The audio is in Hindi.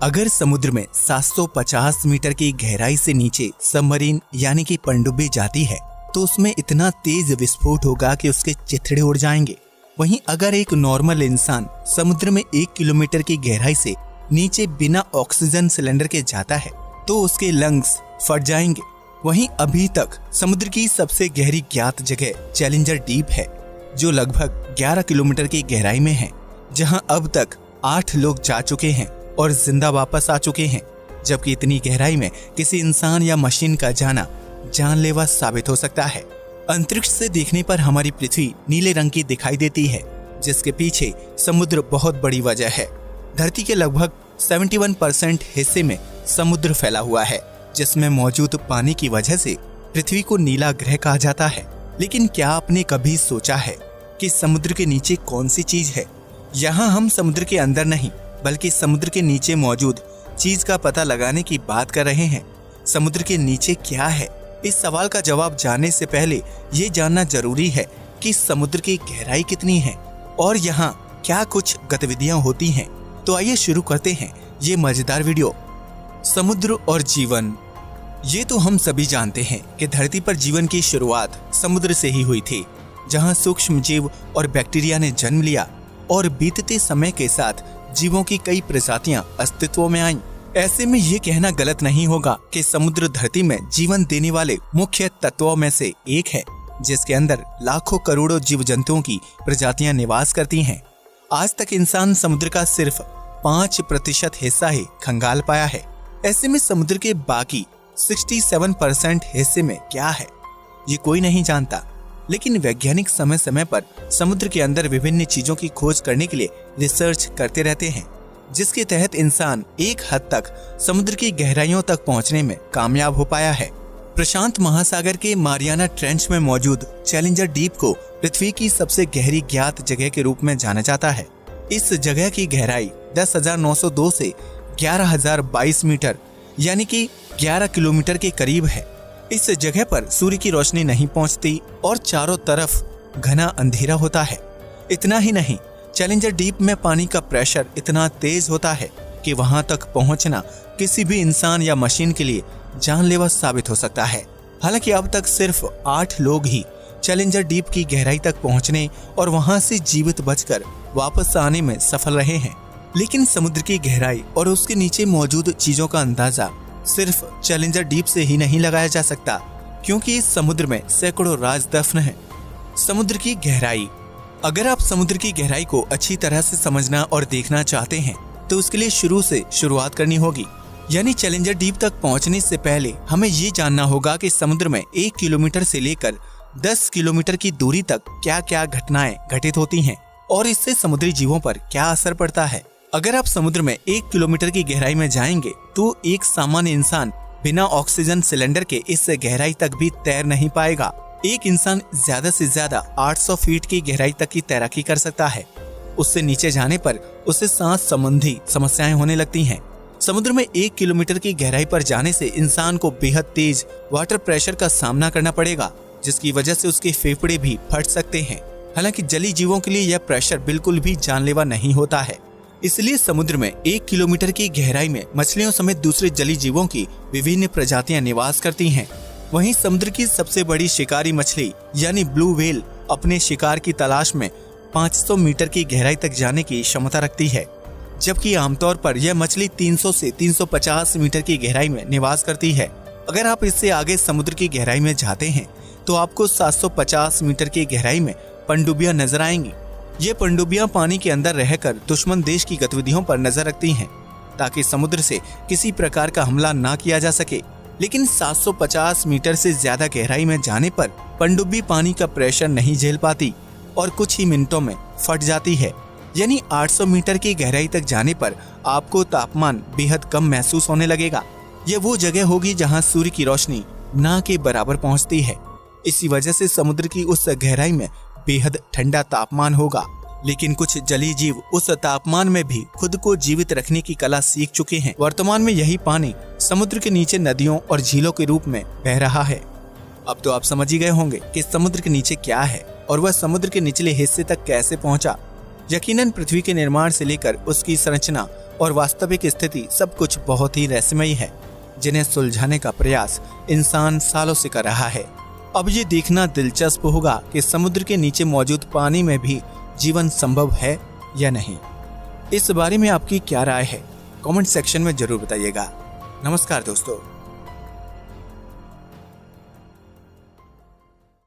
अगर समुद्र में 750 मीटर की गहराई से नीचे सबमरीन यानी कि पनडुब्बी जाती है तो उसमें इतना तेज विस्फोट होगा कि उसके चिथड़े उड़ जाएंगे। वहीं अगर एक नॉर्मल इंसान समुद्र में 1 किलोमीटर की गहराई से नीचे बिना ऑक्सीजन सिलेंडर के जाता है तो उसके लंग्स फट जाएंगे। वहीं अभी तक समुद्र की सबसे गहरी ज्ञात जगह चैलेंजर डीप है, जो लगभग 11 किलोमीटर की गहराई में है, जहां अब तक 8 लोग जा चुके हैं और जिंदा वापस आ चुके हैं। जबकि इतनी गहराई में किसी इंसान या मशीन का जाना जानलेवा साबित हो सकता है। अंतरिक्ष से देखने पर हमारी पृथ्वी नीले रंग की दिखाई देती है, जिसके पीछे समुद्र बहुत बड़ी वजह है। धरती के लगभग 71% हिस्से में समुद्र फैला हुआ है, जिसमें मौजूद पानी की वजह से पृथ्वी को नीला ग्रह कहा जाता है। लेकिन क्या आपने कभी सोचा है कि समुद्र के नीचे कौन सी चीज है? यहाँ हम समुद्र के अंदर नहीं बल्कि समुद्र के नीचे मौजूद चीज का पता लगाने की बात कर रहे हैं। समुद्र के नीचे क्या है? इस सवाल का जवाब जानने से पहले ये जानना जरूरी है कि समुद्र की गहराई कितनी है और यहाँ क्या कुछ गतिविधियां होती हैं। तो आइए शुरू करते हैं ये मजेदार वीडियो। समुद्र और जीवन। ये तो हम सभी जानते हैं कि धरती पर जीवन की शुरुआत समुद्र से ही हुई थी, जहाँ सूक्ष्म जीव और बैक्टीरिया ने जन्म लिया और बीतते समय के साथ जीवों की कई प्रजातियां अस्तित्व में आईं। ऐसे में ये कहना गलत नहीं होगा कि समुद्र धरती में जीवन देने वाले मुख्य तत्वों में से एक है, जिसके अंदर लाखों करोड़ों जीव जंतुओं की प्रजातियां निवास करती हैं। आज तक इंसान समुद्र का सिर्फ 5% हिस्सा ही खंगाल पाया है। ऐसे में समुद्र के बाकी 67% हिस्से में क्या है, ये कोई नहीं जानता। लेकिन वैज्ञानिक समय समय पर समुद्र के अंदर विभिन्न चीजों की खोज करने के लिए रिसर्च करते रहते हैं, जिसके तहत इंसान एक हद तक समुद्र की गहराइयों तक पहुंचने में कामयाब हो पाया है। प्रशांत महासागर के मारियाना ट्रेंच में मौजूद चैलेंजर डीप को पृथ्वी की सबसे गहरी ज्ञात जगह के रूप में जाना जाता है। इस जगह की गहराई 10,902 से 11,022 मीटर यानी कि 11 किलोमीटर के करीब है। इस जगह पर सूर्य की रोशनी नहीं पहुंचती और चारों तरफ घना अंधेरा होता है। इतना ही नहीं, चैलेंजर डीप में पानी का प्रेशर इतना तेज होता है कि वहां तक पहुंचना किसी भी इंसान या मशीन के लिए जानलेवा साबित हो सकता है। हालांकि अब तक सिर्फ 8 लोग ही चैलेंजर डीप की गहराई तक पहुंचने और वहां से जीवित बचकर वापस आने में सफल रहे हैं। लेकिन समुद्र की गहराई और उसके नीचे मौजूद चीजों का अंदाजा सिर्फ चैलेंजर डीप से ही नहीं लगाया जा सकता, क्योंकि इस समुद्र में सैकड़ों राज दफन हैं। समुद्र की गहराई। अगर आप समुद्र की गहराई को अच्छी तरह से समझना और देखना चाहते हैं तो उसके लिए शुरू से शुरुआत करनी होगी। यानी चैलेंजर डीप तक पहुंचने से पहले हमें ये जानना होगा कि समुद्र में 1 किलोमीटर से लेकर 10 किलोमीटर की दूरी तक क्या क्या घटनाएं घटित होती हैं और इससे समुद्री जीवों पर क्या असर पड़ता है। अगर आप समुद्र में 1 किलोमीटर की गहराई में जाएंगे तो एक सामान्य इंसान बिना ऑक्सीजन सिलेंडर के इस गहराई तक भी तैर नहीं पाएगा। एक इंसान ज्यादा से ज्यादा 800 फीट की गहराई तक की तैराकी कर सकता है। उससे नीचे जाने पर उसे सांस संबंधी समस्याएं होने लगती हैं। समुद्र में 1 किलोमीटर की गहराई पर जाने से इंसान को बेहद तेज वाटर प्रेशर का सामना करना पड़ेगा, जिसकी वजह से उसके फेफड़े भी फट सकते हैं। हालांकि जलीय जीवों के लिए यह प्रेशर बिल्कुल भी जानलेवा नहीं होता है। इसलिए समुद्र में 1 किलोमीटर की गहराई में मछलियों समेत दूसरे जलीय जीवों की विभिन्न प्रजातियां निवास करती हैं। वहीं समुद्र की सबसे बड़ी शिकारी मछली यानी ब्लू व्हेल अपने शिकार की तलाश में 500 मीटर की गहराई तक जाने की क्षमता रखती है, जबकि आमतौर पर यह मछली 300 से 350 मीटर की गहराई में निवास करती है। अगर आप इससे आगे समुद्र की गहराई में जाते हैं तो आपको 750 मीटर की गहराई में पनडुब्बियां नजर आएंगी। ये पनडुब्बियां पानी के अंदर रहकर दुश्मन देश की गतिविधियों पर नजर रखती हैं, ताकि समुद्र से किसी प्रकार का हमला ना किया जा सके। लेकिन 750 मीटर से ज्यादा गहराई में जाने पर पनडुब्बी पानी का प्रेशर नहीं झेल पाती और कुछ ही मिनटों में फट जाती है। यानी 800 मीटर की गहराई तक जाने पर आपको तापमान बेहद कम महसूस होने लगेगा। यह वो जगह होगी जहां सूर्य की रोशनी ना के बराबर पहुंचती है। इसी वजह से समुद्र की उस गहराई में बेहद ठंडा तापमान होगा। लेकिन कुछ जलीय जीव उस तापमान में भी खुद को जीवित रखने की कला सीख चुके हैं। वर्तमान में यही पानी समुद्र के नीचे नदियों और झीलों के रूप में बह रहा है। अब तो आप समझ ही गए होंगे कि समुद्र के नीचे क्या है और वह समुद्र के निचले हिस्से तक कैसे पहुंचा। यकीनन पृथ्वी के निर्माण से लेकर उसकी संरचना और वास्तविक स्थिति सब कुछ बहुत ही रहस्यमयी है, जिन्हें सुलझाने का प्रयास इंसान सालों से कर रहा है। अब ये देखना दिलचस्प होगा कि समुद्र के नीचे मौजूद पानी में भी जीवन संभव है या नहीं। इस बारे में आपकी क्या राय है? कमेंट सेक्शन में जरूर बताइएगा। नमस्कार दोस्तों।